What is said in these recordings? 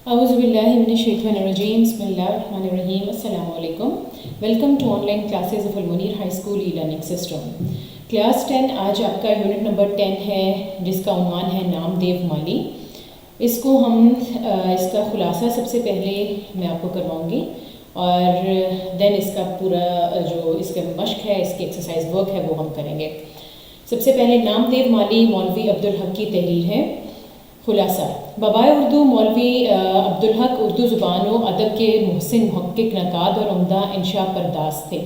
اعوذ باللہ من الشیطان الرجیم بسم اللہ الرحمن الرحیم السلام علیکم. Welcome to online classes of Al Munir high school e learning system. Class 10 آج آپ کا یونٹ نمبر 10 ہے جس کا عنوان ہے نام دیو مالی. اس کو ہم اس کا خلاصہ سب سے پہلے میں آپ کو کرواؤں گی اور دین اس کا پورا جو اس کا مشق ہے اس کی ایکسرسائز ورک ہے وہ ہم کریں گے. سب سے پہلے نام دیو مالی مولوی عبدالحق کی تحریر ہے. خلاصہ: بابائے اردو مولوی عبدالحق اردو زبان و ادب کے محسن محقق نقاد اور عمدہ انشاء پرداز تھے.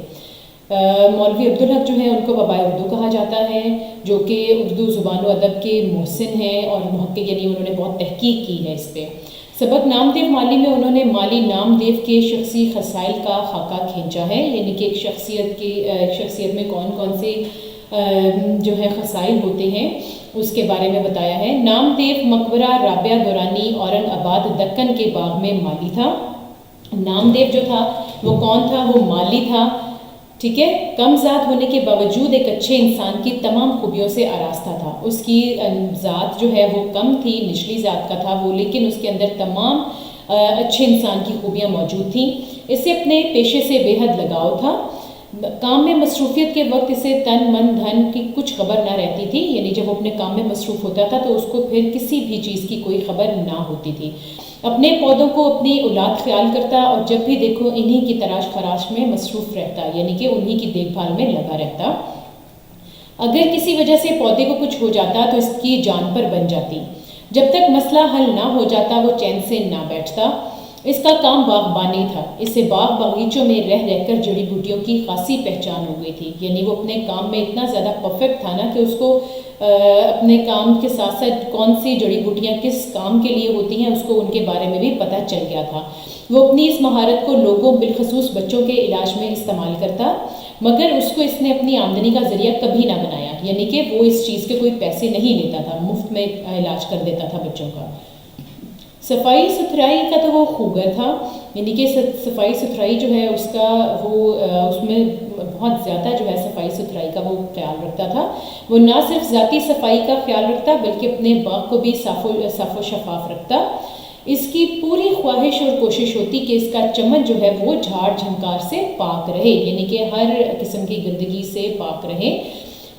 مولوی عبدالحق جو ہیں ان کو بابائے اردو کہا جاتا ہے، جو کہ اردو زبان و ادب کے محسن ہیں اور محقق، یعنی انہوں نے بہت تحقیق کی ہے اس پہ. سبق نام دیو مالی میں انہوں نے مالی نام دیو کے شخصی خصائل کا خاکہ کھینچا ہے، یعنی کہ ایک شخصیت میں کون کون سے جو ہے خصائل ہوتے ہیں اس کے بارے میں بتایا ہے. نام دیو مقبرہ رابعہ دورانی اورنگ آباد دکن کے باغ میں مالی تھا. نام دیو جو تھا وہ کون تھا؟ وہ مالی تھا. ٹھیک ہے. کم ذات ہونے کے باوجود ایک اچھے انسان کی تمام خوبیوں سے آراستہ تھا. اس کی ذات جو ہے وہ کم تھی، نچلی ذات کا تھا وہ، لیکن اس کے اندر تمام اچھے انسان کی خوبیاں موجود تھیں. اسے اپنے پیشے سے بے حد لگاؤ تھا. کام میں مصروفیت کے وقت اسے تن من دھن کی کچھ خبر نہ رہتی تھی، یعنی جب وہ اپنے کام میں مصروف ہوتا تھا تو اس کو پھر کسی بھی چیز کی کوئی خبر نہ ہوتی تھی. اپنے پودوں کو اپنی اولاد خیال کرتا اور جب بھی دیکھو انہی کی تلاش خراش میں مصروف رہتا، یعنی کہ انہی کی دیکھ بھال میں لگا رہتا. اگر کسی وجہ سے پودے کو کچھ ہو جاتا تو اس کی جان پر بن جاتی. جب تک مسئلہ حل نہ ہو جاتا وہ چین سے نہ بیٹھتا. اس کا کام باغبانی تھا. اسے باغ باغیچوں میں رہ کر جڑی بوٹیوں کی خاصی پہچان ہو گئی تھی، یعنی وہ اپنے کام میں اتنا زیادہ پرفیکٹ تھا نا کہ اس کو اپنے کام کے ساتھ ساتھ کون سی جڑی بوٹیاں کس کام کے لیے ہوتی ہیں اس کو ان کے بارے میں بھی پتہ چل گیا تھا. وہ اپنی اس مہارت کو لوگوں بالخصوص بچوں کے علاج میں استعمال کرتا، مگر اس کو اس نے اپنی آمدنی کا ذریعہ کبھی نہ بنایا، یعنی کہ وہ اس چیز کے کوئی پیسے نہیں لیتا تھا، مفت میں علاج کر دیتا تھا بچوں کا. صفائی ستھرائی کا تو وہ خوگر تھا، یعنی کہ صفائی ستھرائی جو ہے اس کا وہ اس میں بہت زیادہ جو ہے صفائی ستھرائی کا وہ خیال رکھتا تھا. وہ نہ صرف ذاتی صفائی کا خیال رکھتا بلکہ اپنے باغ کو بھی صاف و شفاف رکھتا. اس کی پوری خواہش اور کوشش ہوتی کہ اس کا چمن جو ہے وہ جھاڑ جھنکار سے پاک رہے، یعنی کہ ہر قسم کی گندگی سے پاک رہے.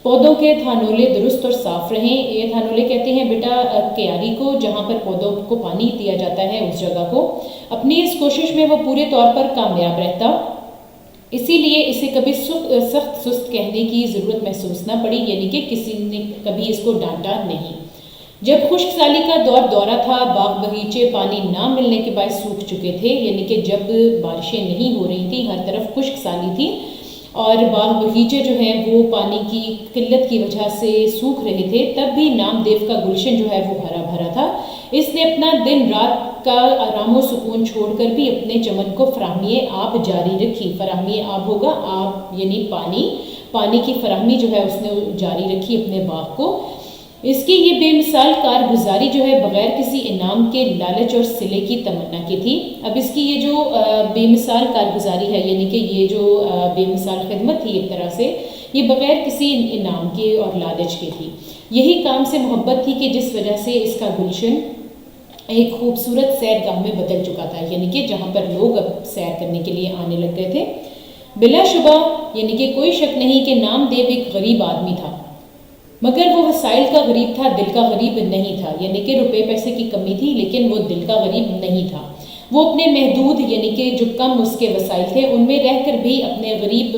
پودوں کے تھانولے درست اور صاف رہیں. یہ تھانولے کہتے ہیں بیٹا کیاری کو، جہاں پر پودوں کو پانی دیا جاتا ہے اس جگہ کو. اپنی اس کوشش میں وہ پورے طور پر کامیاب رہتا، اسی لیے اسے کبھی سخت سست کہنے کی ضرورت محسوس نہ پڑی، یعنی کہ کسی نے کبھی اس کو ڈانٹا نہیں. جب خشک سالی کا دورہ تھا، باغ باغیچے پانی نہ ملنے کے باعث سوکھ چکے تھے، یعنی کہ جب بارشیں نہیں ہو رہی تھیں، ہر طرف خشک سالی تھی اور باغ باغیچے جو ہیں وہ پانی کی قلت کی وجہ سے سوکھ رہے تھے، تب بھی نام دیو کا گلشن جو ہے وہ ہرا بھرا تھا. اس نے اپنا دن رات کا آرام و سکون چھوڑ کر بھی اپنے چمن کو فراہمی آب جاری رکھی. فراہمی آب ہوگا آب یعنی پانی کی فراہمی جو ہے اس نے جاری رکھی اپنے باغ کو. اس کی یہ بے مثال کارگزاری جو ہے بغیر کسی انعام کے لالچ اور صلے کی تمنا کی تھی. اب اس کی یہ جو بے مثال کارگزاری ہے، یعنی کہ یہ جو بے مثال خدمت تھی ایک طرح سے، یہ بغیر کسی انعام کے اور لالچ کے تھی. یہی کام سے محبت تھی کہ جس وجہ سے اس کا گلشن ایک خوبصورت سیر گاہ میں بدل چکا تھا، یعنی کہ جہاں پر لوگ اب سیر کرنے کے لیے آنے لگ گئے تھے. بلا شبہ یعنی کہ کوئی شک نہیں کہ نام دیو ایک غریب آدمی تھا، مگر وہ وسائل کا غریب تھا، دل کا غریب نہیں تھا. یعنی کہ روپے پیسے کی کمی تھی لیکن وہ دل کا غریب نہیں تھا. وہ اپنے محدود یعنی کہ جو کم اس کے وسائل تھے ان میں رہ کر بھی اپنے غریب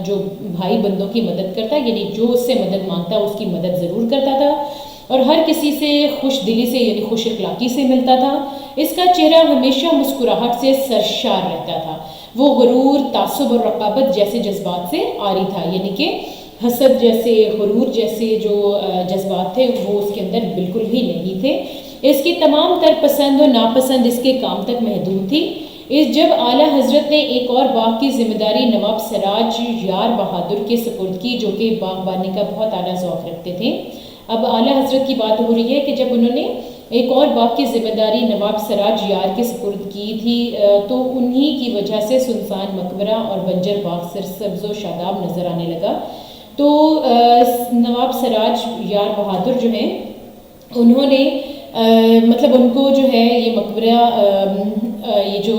جو بھائی بندوں کی مدد کرتا، یعنی جو اس سے مدد مانگتا اس کی مدد ضرور کرتا تھا اور ہر کسی سے خوش دلی سے یعنی خوش اخلاقی سے ملتا تھا. اس کا چہرہ ہمیشہ مسکراہٹ سے سرشار رہتا تھا. وہ غرور، تعصب اور رقابت جیسے جذبات سے عاری تھا، یعنی کہ حسد جیسے، غرور جیسے جو جذبات تھے وہ اس کے اندر بالکل ہی نہیں تھے. اس کی تمام تر پسند و ناپسند اس کے کام تک محدود تھی. جب اعلیٰ حضرت نے ایک اور باغ کی ذمہ داری نواب سراج یار بہادر کے سپرد کی، جو کہ باغبانی کا بہت اعلیٰ ذوق رکھتے تھے. اب اعلیٰ حضرت کی بات ہو رہی ہے کہ جب انہوں نے ایک اور باغ کی ذمہ داری نواب سراج یار کے سپرد کی تھی تو انہی کی وجہ سے سنسان مقبرہ اور بنجر باغ سرسبز و شاداب نظر آنے لگا. تو نواب سراج یار بہادر جو ہیں انہوں نے مطلب ان کو جو ہے یہ مقبرہ یہ جو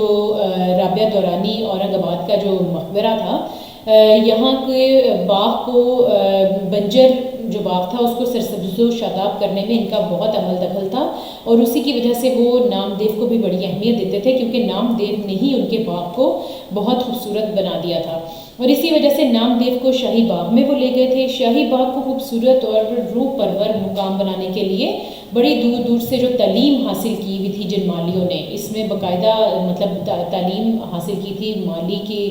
رابعہ دورانی اورنگ آباد کا جو مقبرہ تھا، یہاں کے باغ کو بنجر جو باغ تھا اس کو سرسبز و شاداب کرنے میں ان کا بہت عمل دخل تھا، اور اسی کی وجہ سے وہ نام دیو کو بھی بڑی اہمیت دیتے تھے، کیونکہ نام دیو نے ہی ان کے باغ کو بہت خوبصورت بنا دیا تھا، اور اسی وجہ سے نام دیو کو شاہی باغ میں وہ لے گئے تھے۔ شاہی باغ کو خوبصورت اور روح پرور مقام بنانے کے لیے بڑی دور دور سے جو تعلیم حاصل کی ہوئی تھی جن مالیوں نے، اس میں باقاعدہ مطلب تعلیم حاصل کی تھی مالی کی،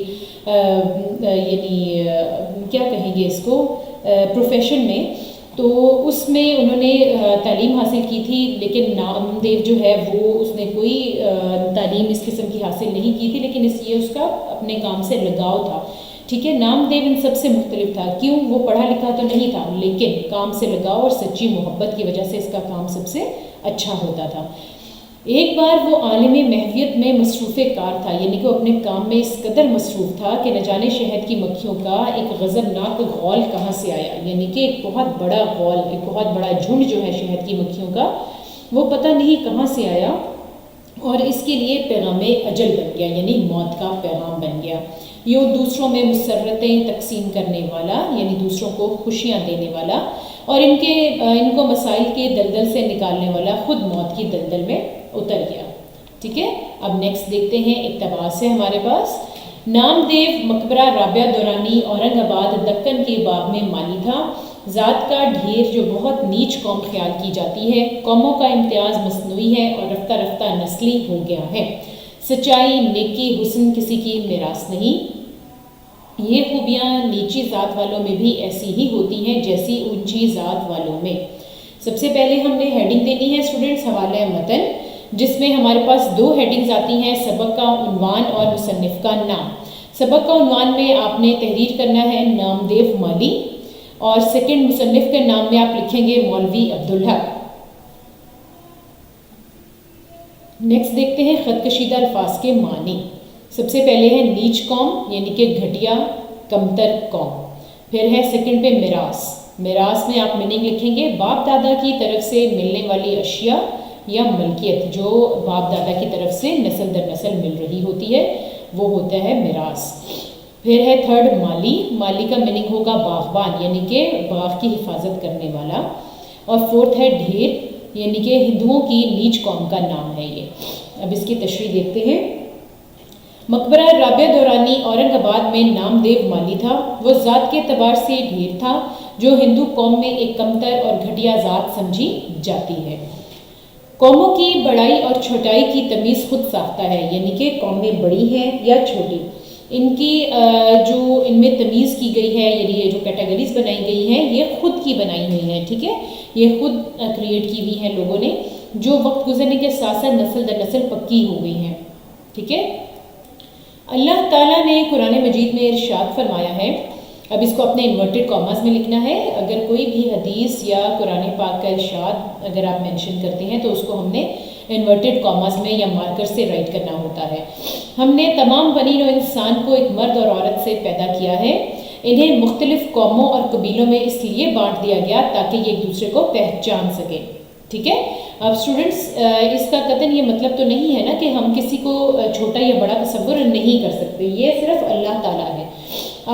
یعنی کیا کہیں گے اس کو، پروفیشن میں، تو اس میں انہوں نے تعلیم حاصل کی تھی، لیکن نام دیو جو ہے وہ اس نے کوئی تعلیم اس قسم کی حاصل نہیں کی تھی، لیکن اس کا اپنے کام سے لگاؤ تھا، ٹھیک ہے۔ نام دیو ان سب سے مختلف تھا، کیوں؟ وہ پڑھا لکھا تو نہیں تھا، لیکن کام سے لگاؤ اور سچی محبت کی وجہ سے اس کا کام سب سے اچھا ہوتا تھا۔ ایک بار وہ عالم محویت میں مصروف کار تھا، یعنی کہ وہ اپنے کام میں اس قدر مصروف تھا کہ نہ جانے شہد کی مکھیوں کا ایک غضبناک غول کہاں سے آیا، یعنی کہ ایک بہت بڑا غول، ایک بہت بڑا جھنڈ جو ہے شہد کی مکھیوں کا، وہ پتہ نہیں کہاں سے آیا، اور اس کے لیے پیغام اجل بن گیا، یعنی موت کا پیغام بن گیا۔ یہ دوسروں میں مسرتیں تقسیم کرنے والا، یعنی دوسروں کو خوشیاں دینے والا، اور ان کو مسائل کے دلدل سے نکالنے والا خود موت کی دلدل میں اتر گیا، ٹھیک ہے۔ اب نیکسٹ دیکھتے ہیں، اقتباس ہے ہمارے پاس۔ نام دیو مقبرہ رابعہ دورانی اورنگ آباد دکن کے باغ میں مالی تھا، ذات کا ڈھیر جو بہت نیچ قوم خیال کی جاتی ہے، قوموں کا امتیاز مصنوعی ہے اور رفتہ رفتہ نسلی ہو گیا ہے، سچائی، نیکی، حسن کسی کی میراث نہیں، یہ خوبیاں نیچی ذات والوں میں بھی ایسی ہی ہوتی ہیں جیسی اونچی ذات والوں میں۔ سب سے پہلے ہم نے ہیڈنگ دینی ہے اسٹوڈنٹس، حوالہ متن، جس میں ہمارے پاس دو ہیڈنگز آتی ہیں، سبق کا عنوان اور مصنف کا نام۔ سبق کا عنوان میں آپ نے تحریر کرنا ہے نام دیو مالی، اور سیکنڈ مصنف کے نام میں آپ لکھیں گے مولوی عبدالحق۔ نیکسٹ دیکھتے ہیں خط کشیدہ الفاظ کے معنی۔ سب سے پہلے ہے نیچ قوم، یعنی کہ گھٹیا کمتر قوم، پھر ہے سیکنڈ پہ میراث۔ میراث میں آپ میننگ لکھیں گے باپ دادا کی طرف سے ملنے والی اشیاء یا ملکیت، جو باپ دادا کی طرف سے نسل در نسل مل رہی ہوتی ہے، وہ ہوتا ہے میراث۔ پھر ہے تھرڈ مالی، مالی کا میننگ ہوگا باغبان، یعنی کہ باغ کی حفاظت کرنے والا، اور فورتھ ہے ڈھیر، یعنی کہ ہندوؤں کی نیچ قوم کا نام ہے یہ۔ اب اس کی تشریح دیکھتے ہیں۔ مقبرہ رابعہ دورانی اورنگ آباد میں نام دیو مالی تھا، وہ ذات کے اعتبار سے ڈھیر تھا، جو ہندو قوم میں ایک کمتر اور گھٹیا ذات سمجھی جاتی ہے۔ قوموں کی بڑائی اور چھوٹائی کی تمیز خود ساختہ ہے، یعنی کہ قومیں بڑی ہیں یا چھوٹی، ان کی جو ان میں تمیز کی گئی ہے، یعنی یہ جو کیٹیگریز بنائی گئی ہیں یہ خود کی بنائی ہوئی ہیں، ٹھیک ہے، یہ خود کریٹ کی ہوئی ہیں لوگوں نے، جو وقت گزرنے کے ساتھ ساتھ نسل در نسل پکی ہو گئی ہیں، ٹھیک ہے۔ اللہ تعالیٰ نے قرآن مجید میں ارشاد فرمایا ہے، اب اس کو اپنے انورٹڈ کاماز میں لکھنا ہے، اگر کوئی بھی حدیث یا قرآن پاک کا ارشاد اگر آپ مینشن کرتے ہیں تو اس کو ہم نے انورٹڈ کاماز میں یا مارکر سے رائٹ کرنا ہوتا ہے۔ ہم نے تمام بنی نوع انسان کو ایک مرد اور عورت سے پیدا کیا ہے، انہیں مختلف قوموں اور قبیلوں میں اس لیے بانٹ دیا گیا تاکہ یہ ایک دوسرے کو پہچان سکیں، ٹھیک ہے۔ اب اسٹوڈنٹس اس کا قطعاً یہ مطلب تو نہیں ہے نا کہ ہم کسی کو چھوٹا یا بڑا تصور نہیں کر سکتے، یہ صرف اللہ تعالیٰ ہے۔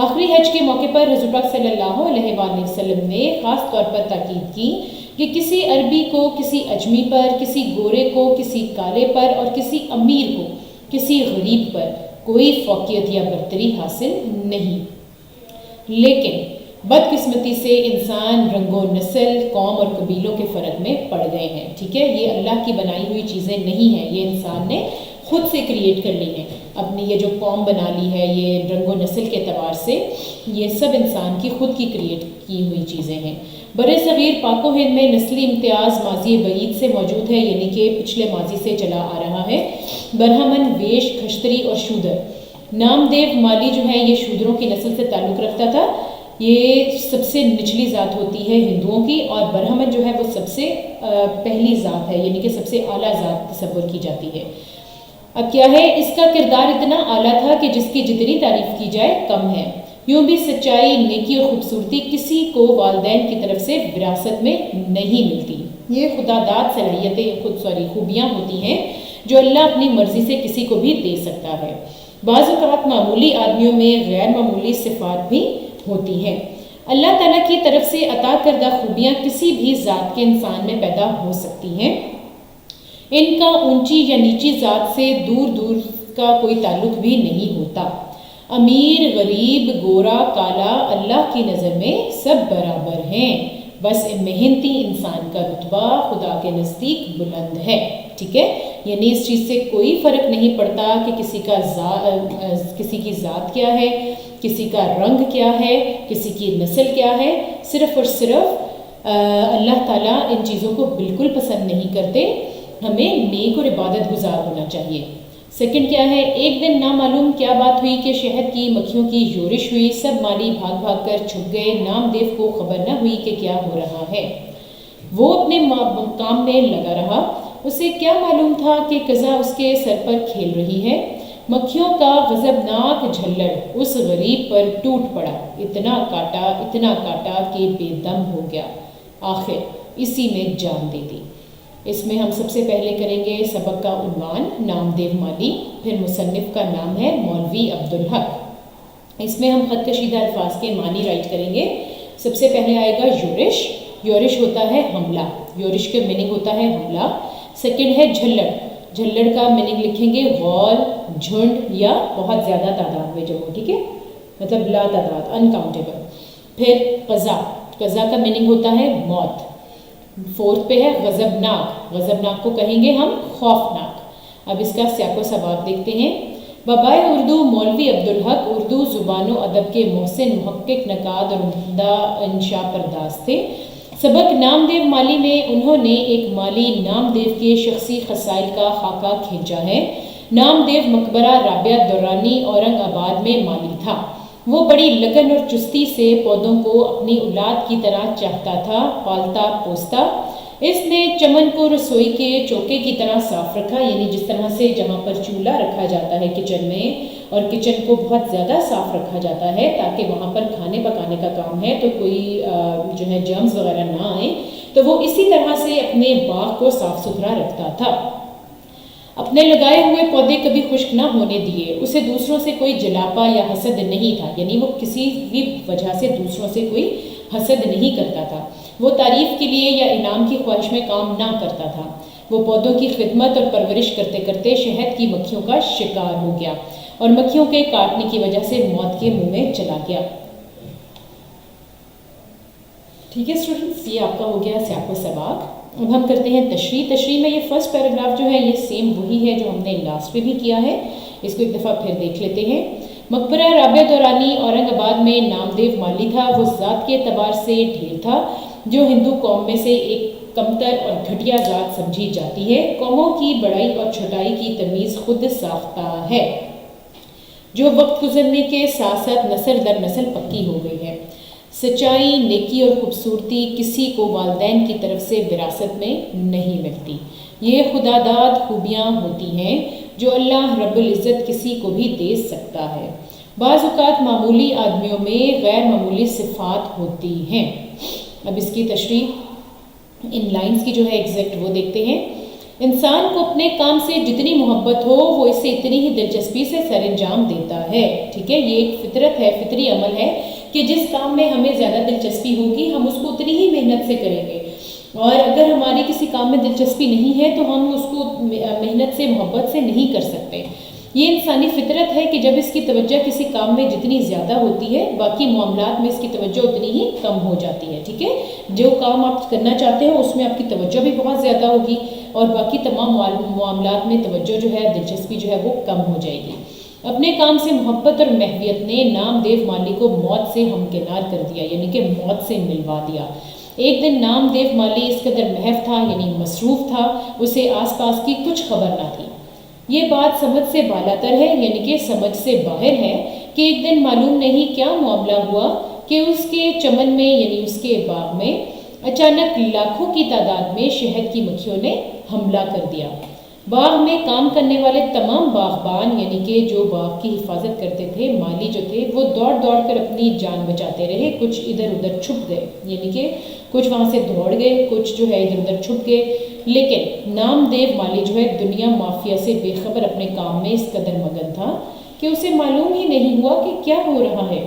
آخری حج کے موقع پر حضور پاک صلی اللہ علیہ وآلہ وسلم نے خاص طور پر تاکید کی کہ کسی عربی کو کسی اجمی پر، کسی گورے کو کسی کالے پر، اور کسی امیر کو کسی غریب پر کوئی فوقیت یا برتری حاصل نہیں، لیکن بدقسمتی سے انسان رنگ و نسل، قوم اور قبیلوں کے فرق میں پڑ گئے ہیں، ٹھیک ہے۔ یہ اللہ کی بنائی ہوئی چیزیں نہیں ہیں، یہ انسان نے خود سے کریٹ کر لی ہیں، اپنی یہ جو قوم بنا لی ہے، یہ رنگ و نسل کے اعتبار سے یہ سب انسان کی خود کی کریٹ کی ہوئی چیزیں ہیں۔ برِ صغیر پاک و ہند میں نسلی امتیاز ماضی بعید سے موجود ہے، یعنی کہ پچھلے ماضی سے چلا آ رہا ہے۔ برہمن، ویش، کھشتری اور شودر، نام دیو مالی جو ہے یہ شودروں کی نسل سے تعلق رکھتا تھا، یہ سب سے نچلی ذات ہوتی ہے ہندوؤں کی، اور برہمن جو ہے وہ سب سے پہلی ذات ہے، یعنی کہ سب سے اعلیٰ ذات تصور کی جاتی ہے۔ اب کیا ہے، اس کا کردار اتنا اعلیٰ تھا کہ جس کی جتنی تعریف کی جائے کم ہے۔ یوں بھی سچائی، نیکی اور خوبصورتی کسی کو والدین کی طرف سے وراثت میں نہیں ملتی۔ یہ خداداد خوبیاں ہوتی ہیں جو اللہ اپنی مرضی سے کسی کو بھی دے سکتا ہے۔ بعض اوقات معمولی آدمیوں میں غیر معمولی صفات بھی ہوتی ہیں۔ اللہ تعالیٰ کی طرف سے عطا کردہ خوبیاں کسی بھی ذات کے انسان میں پیدا ہو سکتی ہیں۔ ان کا اونچی یا نیچی ذات سے دور دور کا کوئی تعلق بھی نہیں ہوتا۔ امیر، غریب، گورا، کالا، اللہ کی نظر میں سب برابر ہیں، بس محنتی انسان کا رتبہ خدا کے نزدیک بلند ہے۔ ٹھیک ہے، یعنی اس چیز سے کوئی فرق نہیں پڑتا کہ کسی کی ذات کیا ہے، کسی کا رنگ کیا ہے، کسی کی نسل کیا ہے، صرف اور صرف اللہ تعالیٰ ان چیزوں کو بالکل پسند نہیں کرتے۔ ہمیں نیک اور عبادت گزار ہونا چاہیے۔ سیکنڈ کیا ہے، ایک دن نامعلوم کیا بات ہوئی کہ شہد کی مکھیوں کی یورش ہوئی، سب مالی بھاگ بھاگ کر چھپ گئے، نامدیو کو خبر نہ ہوئی کہ کیا ہو رہا ہے۔ وہ اپنے کام میں لگا رہا، اسے کیا معلوم تھا کہ قضا اس کے سر پر کھیل رہی ہے۔ مکھیوں کا غضبناک جھلڑ اس غریب پر ٹوٹ پڑا، اتنا کاٹا کہ بے دم ہو گیا، آخر اسی میں جان دے دی۔ اس میں ہم سب سے پہلے کریں گے سبق کا عنوان نامدیو مالی، پھر مصنف کا نام ہے مولوی عبدالحق۔ اس میں ہم خط کشیدہ الفاظ کے معنی رائٹ کریں گے۔ سب سے پہلے آئے گا یورش، یورش ہوتا ہے حملہ، یورش کے میننگ ہوتا ہے حملہ۔ سیکنڈ ہے جھلڑ، جھلڑ کا میننگ لکھیں گے غول، جھنڈ یا بہت زیادہ تعداد میں جمع، ٹھیک ہے، مطلب لا تعداد، انکاؤنٹیبل۔ پھر قضا، قضا کا میننگ ہوتا ہے موت۔ فورتھ پہ ہے غضبناک، غضبناک کو کہیں گے ہم خوفناک۔ اب اس کا سیاق و سباق دیکھتے ہیں۔ بابائے اردو مولوی عبدالحق اردو زبان و ادب کے محسن، محقق، نقاد اور عمدہ انشا پرداز تھے۔ سبق نامدیو مالی میں انہوں نے ایک مالی نامدیو کے شخصی خصائل کا خاکہ کھینچا ہے۔ نامدیو مقبرہ رابعہ درانی اورنگ آباد میں مالی تھا۔ وہ بڑی لگن اور چستی سے پودوں کو اپنی اولاد کی طرح چاہتا تھا، پالتا پوستا۔ اس نے چمن کو رسوئی کے چوکے کی طرح صاف رکھا، یعنی جس طرح سے جہاں پر چولہا رکھا جاتا ہے کچن میں، اور کچن کو بہت زیادہ صاف رکھا جاتا ہے تاکہ وہاں پر کھانے پکانے کا کام ہے تو کوئی جو ہے جرمز وغیرہ نہ آئیں، تو وہ اسی طرح سے اپنے باغ کو صاف ستھرا رکھتا تھا۔ اپنے لگائے ہوئے پودے کبھی خشک نہ ہونے دیے، اسے دوسروں سے کوئی جلاپا یا حسد نہیں تھا، یعنی وہ کسی بھی وجہ سے دوسروں سے کوئی حسد نہیں کرتا تھا۔ وہ تعریف کے لیے یا انعام کی خواہش میں کام نہ کرتا تھا۔ وہ پودوں کی خدمت اور پرورش کرتے کرتے شہد کی مکھیوں کا شکار ہو گیا اور مکھیوں کے کاٹنے کی وجہ سے موت کے منہ میں چلا گیا۔ ٹھیک ہے اسٹوڈنٹس، یہ آپ کا ہو گیا سیاق و سباق۔ اب ہم کرتے ہیں تشریح۔ تشریح میں یہ فرسٹ پیراگراف جو ہے یہ سیم وہی ہے جو ہم نے لاسٹ پہ بھی کیا ہے، اس کو ایک دفعہ پھر دیکھ لیتے ہیں۔ مقبرہ رابعہ دورانی اورنگ آباد میں نامدیو مالی تھا۔ وہ ذات کے اعتبار سے ڈھیر تھا جو ہندو قوم میں سے ایک کمتر اور گھٹیا ذات سمجھی جاتی ہے۔ قوموں کی بڑائی اور چھوٹائی کی تمیز خود ساختہ ہے جو وقت گزرنے کے ساتھ ساتھ نسل در نسل پکی ہو گئی ہے۔ سچائی، نیکی اور خوبصورتی کسی کو والدین کی طرف سے وراثت میں نہیں ملتی۔ یہ خداداد خوبیاں ہوتی ہیں جو اللہ رب العزت کسی کو بھی دے سکتا ہے۔ بعض اوقات معمولی آدمیوں میں غیر معمولی صفات ہوتی ہیں۔ اب اس کی تشریح ان لائنز کی جو ہے ایگزیکٹ وہ دیکھتے ہیں۔ انسان کو اپنے کام سے جتنی محبت ہو وہ اسے اتنی ہی دلچسپی سے سر انجام دیتا ہے۔ ٹھیک ہے، یہ ایک فطرت ہے، فطری عمل ہے کہ جس کام میں ہمیں زیادہ دلچسپی ہوگی ہم اس کو اتنی ہی محنت سے کریں گے، اور اگر ہماری کسی کام میں دلچسپی نہیں ہے تو ہم اس کو محنت سے محبت سے نہیں کر سکتے۔ یہ انسانی فطرت ہے کہ جب اس کی توجہ کسی کام میں جتنی زیادہ ہوتی ہے باقی معاملات میں اس کی توجہ اتنی ہی کم ہو جاتی ہے۔ ٹھیک ہے، جو کام آپ کرنا چاہتے ہو اس میں آپ کی توجہ بھی بہت زیادہ ہوگی اور باقی تمام معاملات میں توجہ جو ہے، دلچسپی جو ہے وہ کم ہو جائے گی۔ اپنے کام سے محبت اور محویت نے نامدیو مالی کو موت سے ہمکنار کر دیا، یعنی کہ موت سے ملوا دیا۔ ایک دن نامدیو مالی اس قدر محو تھا، یعنی مصروف تھا، اسے آس پاس کی کچھ خبر نہ تھی۔ یہ بات سمجھ سے بالاتر ہے، یعنی کہ سمجھ سے باہر ہے کہ ایک دن معلوم نہیں کیا معاملہ ہوا کہ اس کے چمن میں یعنی اس کے باغ میں اچانک لاکھوں کی تعداد میں شہد کی مکھیوں نے حملہ کر دیا۔ باغ میں کام کرنے والے تمام باغبان یعنی کہ جو باغ کی حفاظت کرتے تھے، مالی جو تھے، وہ دوڑ دوڑ کر اپنی جان بچاتے رہے. کچھ ادھر ادھر چھپ گئے، یعنی کہ کچھ وہاں سے دوڑ گئے، کچھ جو ہے ادھر ادھر چھپ گئے. لیکن نامدیو مالی جو ہے دنیا مافیا سے بے خبر اپنے کام میں اس قدر مگن تھا کہ اسے معلوم ہی نہیں ہوا کہ کیا ہو رہا ہے.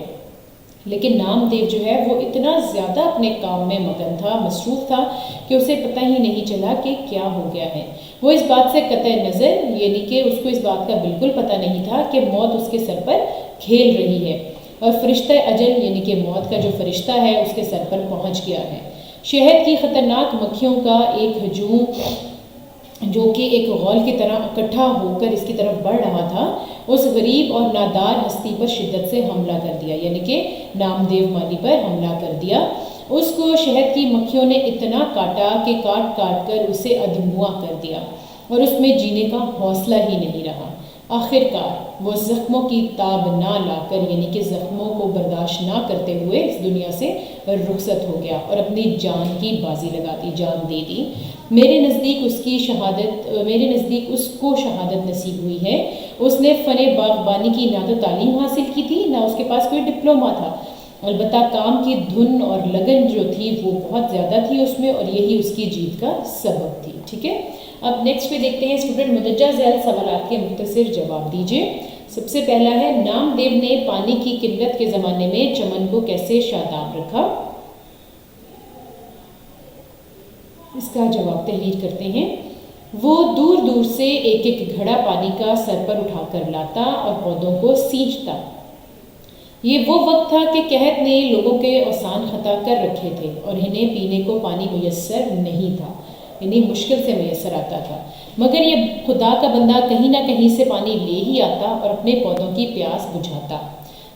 لیکن نامدیو جو ہے وہ اتنا زیادہ اپنے کام میں مگن تھا، مصروف تھا کہ اسے پتہ ہی نہیں چلا کہ کیا ہو گیا ہے. وہ اس بات سے قطع نظر، یعنی کہ اس کو اس بات کا بالکل پتہ نہیں تھا کہ موت اس کے سر پر کھیل رہی ہے اور فرشتہ اجل یعنی کہ موت کا جو فرشتہ ہے اس کے سر پر پہنچ گیا ہے. شہد کی خطرناک مکھیوں کا ایک ہجوم جو کہ ایک غول کی طرح اکٹھا ہو کر اس کی طرف بڑھ رہا تھا، اس غریب اور نادار ہستی پر شدت سے حملہ کر دیا، یعنی کہ نامدیو مالی پر حملہ کر دیا. اس کو شہد کی مکھیوں نے اتنا کاٹا کہ کاٹ کاٹ کر اسے ادھموا کر دیا اور اس میں جینے کا حوصلہ ہی نہیں رہا. آخر کار وہ زخموں کی تاب نہ لا کر یعنی کہ زخموں کو برداشت نہ کرتے ہوئے اس دنیا سے رخصت ہو گیا اور اپنی جان کی بازی لگا دی، جان دے دی. میرے نزدیک اس کو شہادت نصیب ہوئی ہے. اس نے فن باغبانی کی نہ تو تعلیم حاصل کی تھی، نہ اس کے پاس کوئی ڈپلوما تھا، البتہ کام کی دھن اور لگن جو تھی وہ بہت زیادہ تھی اس میں، اور یہی اس کی جیت کا سبب تھی. ٹھیک ہے، اب نیکسٹ پہ دیکھتے ہیں اسٹوڈنٹ مندرجہ ذیل سوالات کے مختصر جواب دیجیے. سب سے پہلا ہے، نامدیو نے پانی کی قلت کے زمانے میں چمن کو کیسے شاداب رکھا؟ اس کا جواب تحریر کرتے ہیں. وہ دور دور سے ایک ایک گھڑا پانی کا سر پر اٹھا کر لاتا اور پودوں کو سینچتا. یہ وہ وقت تھا کہ قحط نے لوگوں کے اوسان خطا کر رکھے تھے اور انہیں پینے کو پانی میسر نہیں تھا، یعنی مشکل سے میسر آتا تھا. مگر یہ خدا کا بندہ کہیں نہ کہیں سے پانی لے ہی آتا اور اپنے پودوں کی پیاس بجھاتا.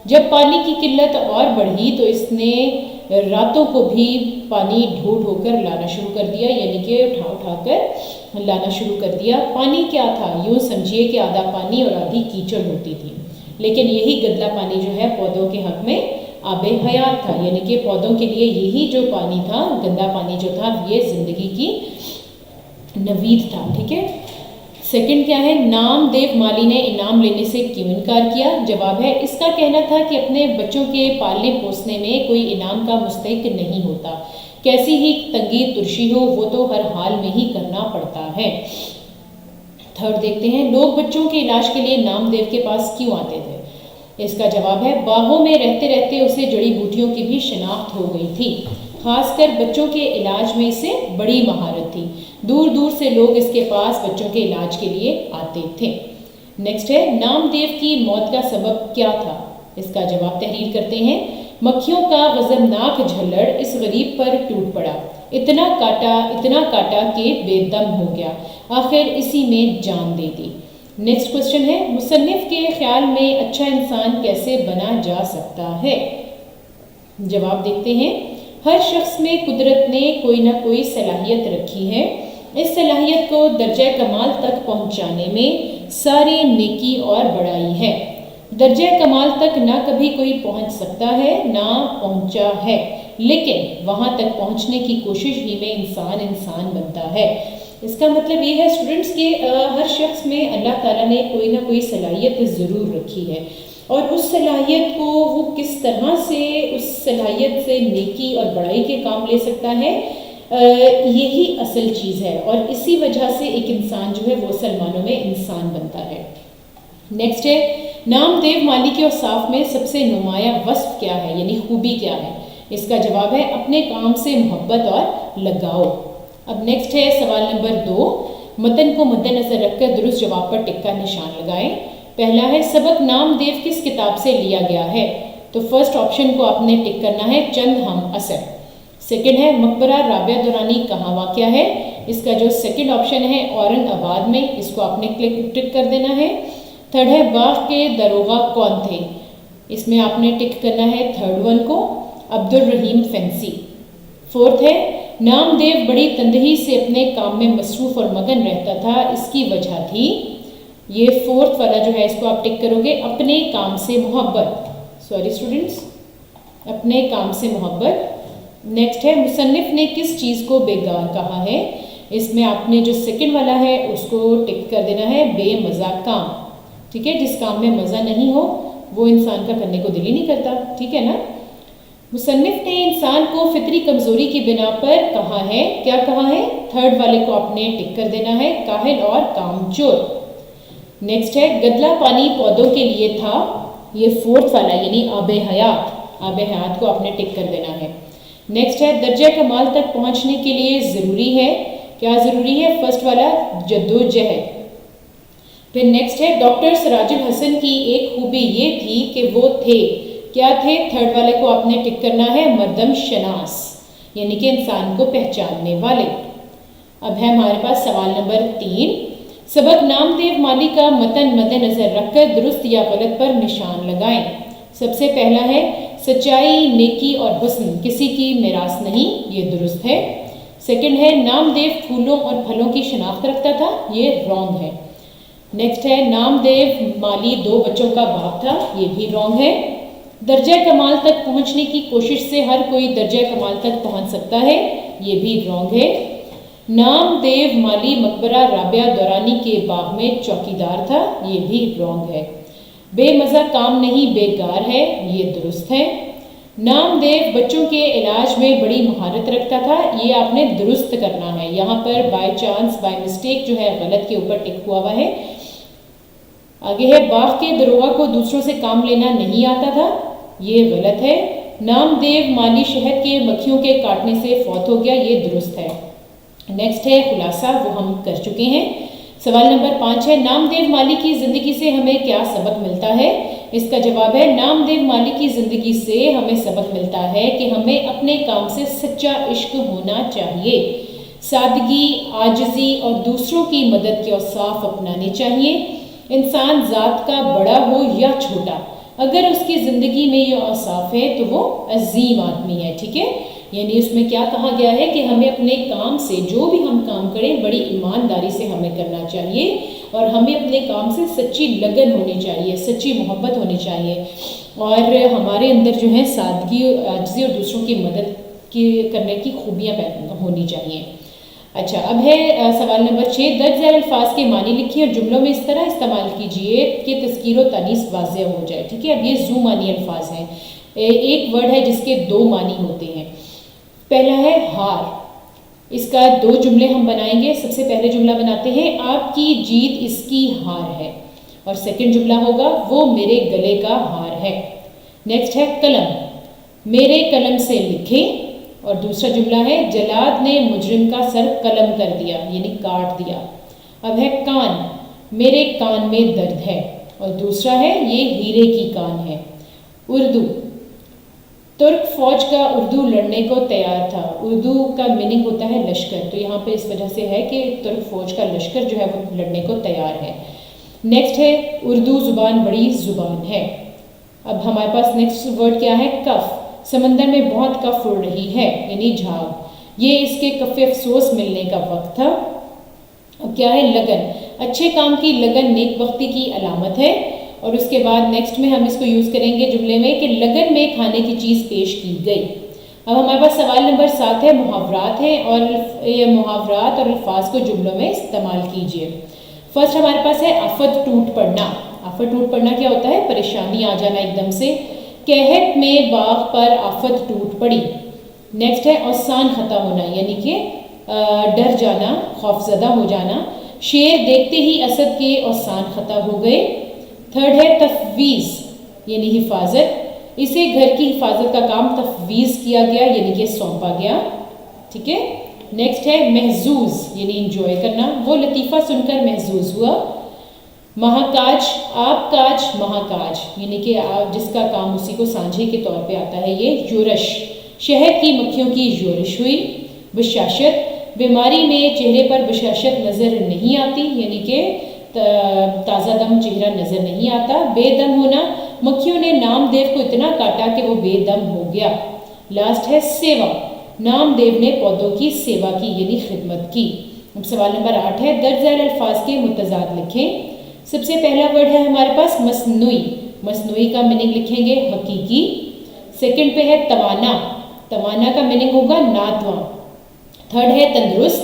جب پانی کی قلت اور بڑھی تو اس نے راتوں کو بھی پانی ڈھو ڈھو کر لانا شروع کر دیا، یعنی کہ اٹھا اٹھا کر لانا شروع کر دیا. پانی کیا تھا؟ یوں سمجھیے کہ آدھا پانی اور آدھی کیچڑ ہوتی تھی. لیکن یہی گدلا پانی جو ہے پودوں کے حق میں آب حیات تھا، یعنی کہ پودوں کے لیے یہی جو پانی تھا، گندا پانی جو تھا، یہ زندگی کی نوید تھا. ٹھیک ہے. سیکنڈ کیا ہے، نامدیو مالی نے انعام لینے سے کیوں انکار کیا؟ جواب ہے، اس کا کہنا تھا کہ اپنے بچوں کے پالنے پوسنے میں کوئی انعام کا مستحق نہیں ہوتا. کیسی ہی تنگی ترشی ہو وہ تو ہر حال میں ہی کرنا پڑتا ہے. تھرڈ دیکھتے ہیں، لوگ بچوں کے علاج کے لیے نامدیو کے پاس کیوں آتے تھے؟ اس کا جواب ہے، باغوں میں رہتے رہتے اسے جڑی بوٹیوں کی بھی شناخت ہو گئی تھی. خاص کر بچوں کے علاج میں اسے بڑی مہارت تھی. دور دور سے لوگ اس کے پاس بچوں کے علاج کے لیے آتے تھے. نیکسٹ ہے، نامدیو کی موت کا سبب کیا تھا؟ اس کا جواب تحریر کرتے ہیں. مکھیوں کا غضبناک جھلڑ اس غریب پر ٹوٹ پڑا، اتنا کاٹا کہ بے دم ہو گیا، آخر اسی میں جان دے دی. نیکسٹ کوشچن ہے، مصنف کے خیال میں اچھا انسان کیسے بنا جا سکتا ہے؟ جواب دیکھتے ہیں، ہر شخص میں قدرت نے کوئی نہ کوئی صلاحیت رکھی ہے. اس صلاحیت کو درجہ کمال تک پہنچانے میں ساری نیکی اور بڑائی ہے. درجہ کمال تک نہ کبھی کوئی پہنچ سکتا ہے نہ پہنچا ہے، لیکن وہاں تک پہنچنے کی کوشش ہی میں انسان بنتا ہے. اس کا مطلب یہ ہے اسٹوڈنٹس کہ ہر شخص میں اللہ تعالیٰ نے کوئی نہ کوئی صلاحیت ضرور رکھی ہے، اور اس صلاحیت کو وہ کس طرح سے اس صلاحیت سے نیکی اور بڑائی کے کام لے سکتا ہے، یہی اصل چیز ہے، اور اسی وجہ سے ایک انسان جو ہے وہ سلمانوں میں انسان بنتا ہے. نیکسٹ ہے، نامدیو مالی کے اوصاف میں سب سے نمایاں وصف کیا ہے، یعنی خوبی کیا ہے؟ اس کا جواب ہے، اپنے کام سے محبت اور لگاؤ. اب نیکسٹ ہے سوال نمبر 2. متن کو مد نظر رکھ کر درست جواب پر ٹک کا نشان لگائیں. پہلا ہے، سبق نامدیو کس کتاب سے لیا گیا ہے؟ تو فرسٹ آپشن کو آپ نے ٹک کرنا ہے، چند ہم اثر. سیکنڈ ہے، مقبرہ رابعہ دورانی کہاں واقع ہے؟ اس کا جو سیکنڈ آپشن ہے اورنگ آباد میں، اس کو آپ نے ٹک کر دینا ہے. تھرڈ ہے، باغ کے داروغہ کون تھے؟ اس میں آپ نے ٹک کرنا ہے تھرڈ ون کو، عبد الرحیم فینسی. فورتھ ہے، نامدیو بڑی تندہی سے اپنے کام میں مصروف اور مگن رہتا تھا، اس کی وجہ تھی، یہ فورتھ والا جو ہے اس کو آپ ٹک کرو گے، اپنے کام سے محبت. سوری اسٹوڈنٹس، اپنے کام سے محبت. نیکسٹ ہے، مصنف نے کس چیز کو بیکار کہا ہے؟ اس میں آپ نے جو سیکنڈ والا ہے اس کو ٹک کر دینا ہے بے مزہ کام. ٹھیک ہے, جس کام میں مزہ نہیں ہو وہ انسان کا کرنے کو دل ہی نہیں کرتا. ٹھیک ہے نا. مصنف نے انسان کو فطری کمزوری کی بنا پر کہا ہے, کیا کہا ہے؟ تھرڈ والے کو آپ نے ٹک کر دینا ہے کاہل اور کام چور. نیکسٹ ہے گدلا پانی پودوں کے لیے تھا, یہ فورتھ والا یعنی آب حیات. آب حیات کو آپ نے ٹک کر دینا ہے. نیکسٹ ہے درجہ کمال تک پہنچنے کے لیے ضروری ہے, کیا ضروری ہے؟ فرسٹ والا جدوجہد. پھر نیکسٹ ہے ڈاکٹر سراج الحسن کی ایک خوبی یہ تھی کہ وہ تھے, کیا تھے؟ تھرڈ والے کو آپ نے ٹک کرنا ہے مردم شناس, یعنی کہ انسان کو پہچاننے والے. اب ہے ہمارے پاس سوال نمبر 3. سبق نام دیو مالی کا متن مد نظر رکھ کر درست یا غلط پر نشان لگائیں. سب سے پہلا ہے سچائی, نیکی اور حسن کسی کی میراث نہیں, یہ درست ہے. سیکنڈ ہے نام دیو پھولوں اور پھلوں کی شناخت رکھتا تھا, یہ رانگ ہے. نیکسٹ ہے نام دیو مالی 2 بچوں کا باپ تھا, یہ بھی رانگ ہے. درجہ کمال تک پہنچنے کی کوشش سے ہر کوئی درجہ کمال تک پہنچ سکتا ہے, یہ بھی رانگ ہے. نام دیو مالی مقبرہ رابعہ دورانی کے باغ میں چوکیدار تھا, یہ بھی رانگ ہے. بے مزہ کام نہیں بیکار ہے, یہ درست ہے. نام دیو بچوں کے علاج میں بڑی مہارت رکھتا تھا, یہ آپ نے درست کرنا ہے. یہاں پر بائی چانس بائی مسٹیک جو ہے غلط کے اوپر ٹک ہوا ہوا ہے. آگے ہے باغ کے دروغ کو دوسروں سے کام لینا نہیں آتا تھا, یہ غلط ہے. نام دیو مالی شہد کے مکھیوں کے کاٹنے سے فوت ہو گیا, یہ درست ہے. نیکسٹ ہے خلاصہ, وہ ہم کر چکے ہیں. سوال نمبر 5 ہے نام دیو مالی کی زندگی سے ہمیں کیا سبق ملتا ہے؟ اس کا جواب ہے نام دیو مالی کی زندگی سے ہمیں سبق ملتا ہے کہ ہمیں اپنے کام سے سچا عشق ہونا چاہیے, سادگی, عاجزی اور دوسروں کی مدد کے اوصاف اپنانے چاہیے. انسان ذات کا بڑا ہو یا چھوٹا, اگر اس کی زندگی میں یہ اوصاف ہے تو وہ عظیم آدمی ہے. ٹھیک ہے, یعنی اس میں کیا کہا گیا ہے کہ ہمیں اپنے کام سے, جو بھی ہم کام کریں بڑی ایمانداری سے ہمیں کرنا چاہیے, اور ہمیں اپنے کام سے سچی لگن ہونی چاہیے, سچی محبت ہونی چاہیے, اور ہمارے اندر جو ہے سادگی, عاجزی اور دوسروں کی مدد کرنے کی خوبیاں ہونی چاہیے. اچھا, اب ہے سوال نمبر 6. درج ذیل الفاظ کے معنی لکھیے اور جملوں میں اس طرح استعمال کیجیے کہ تذکیر و تانیث واضح ہو جائے. ٹھیک ہے, اب یہ زو معنی الفاظ ہیں. ایک ورڈ ہے جس کے 2 معنی ہوتے ہیں. پہلا ہے ہار, اس کا 2 جملے ہم بنائیں گے. سب سے پہلے جملہ بناتے ہیں آپ کی جیت اس کی ہار ہے, اور سیکنڈ جملہ ہوگا وہ میرے گلے کا ہار ہے. نیکسٹ ہے قلم, میرے قلم سے لکھیں, اور دوسرا جملہ ہے جلاد نے مجرم کا سر قلم کر دیا, یعنی کاٹ دیا. اب ہے کان, میرے کان میں درد ہے, اور دوسرا ہے یہ ہیرے کی کان ہے. اردو, ترک فوج کا اردو لڑنے کو تیار تھا. اردو کا میننگ ہوتا ہے لشکر, تو یہاں پہ اس وجہ سے ہے کہ ترک فوج کا لشکر جو ہے وہ لڑنے کو تیار ہے. نیکسٹ ہے اردو زبان بڑی زبان ہے. اب ہمارے پاس نیکسٹ ورڈ کیا ہے؟ کف, سمندر میں بہت کف اڑ رہی ہے, یعنی جھاگ. یہ اس کے کف افسوس ملنے کا وقت تھا. اب کیا ہے؟ لگن, اچھے کام کی لگن نیک بختی کی علامت ہے. اور اس کے بعد نیکسٹ میں ہم اس کو یوز کریں گے جملے میں کہ لگن میں کھانے کی چیز پیش کی گئی. اب ہمارے پاس سوال نمبر 7 ہے محاورات ہیں, اور یہ محاورات اور الفاظ کو جملوں میں استعمال کیجیے. فرسٹ ہمارے پاس ہے آفت ٹوٹ پڑنا. آفت ٹوٹ پڑنا کیا ہوتا ہے؟ پریشانی آ جانا ایک دم سے. قحط میں باغ پر آفت ٹوٹ پڑی. نیکسٹ ہے اوسان خطا ہونا, یعنی کہ ڈر جانا, خوفزدہ ہو جانا. شیر دیکھتے ہی اسد کے اوسان خطا ہو گئے. تھرڈ ہے تفویض, یعنی حفاظت, اسے گھر کی حفاظت کا کام تفویض کیا گیا, یعنی کہ سونپا گیا. ٹھیک ہے. نیکسٹ ہے محظوظ, یعنی انجوائے کرنا, وہ لطیفہ سن کر محظوظ ہوا. مہاکاج, آپ کاج مہاکاج, یعنی کہ جس کا کام اسی کو سانجھے کے طور پہ آتا ہے. یہ یورش, شہد کی مکھیوں کی یورش ہوئی. بشاشت, بیماری میں چہرے پر بشاشت نظر نہیں آتی, یعنی کہ تازہ دم چہرہ نظر نہیں آتا. بے دم ہونا, مکھیوں نے نام دیو کو اتنا کاٹا کہ وہ بے دم ہو گیا. لاسٹ ہے سیوا, نام دیو نے پودوں کی سیوا کی, یعنی خدمت کی. اب سوال نمبر 8 ہے درج ذیل الفاظ کے متضاد لکھیں. سب سے پہلا ورڈ ہے ہمارے پاس مصنوعی. مصنوعی کا میننگ لکھیں گے حقیقی. سیکنڈ پہ ہے توانا, توانا کا میننگ ہوگا ناتواں. تھرڈ ہے تندرست,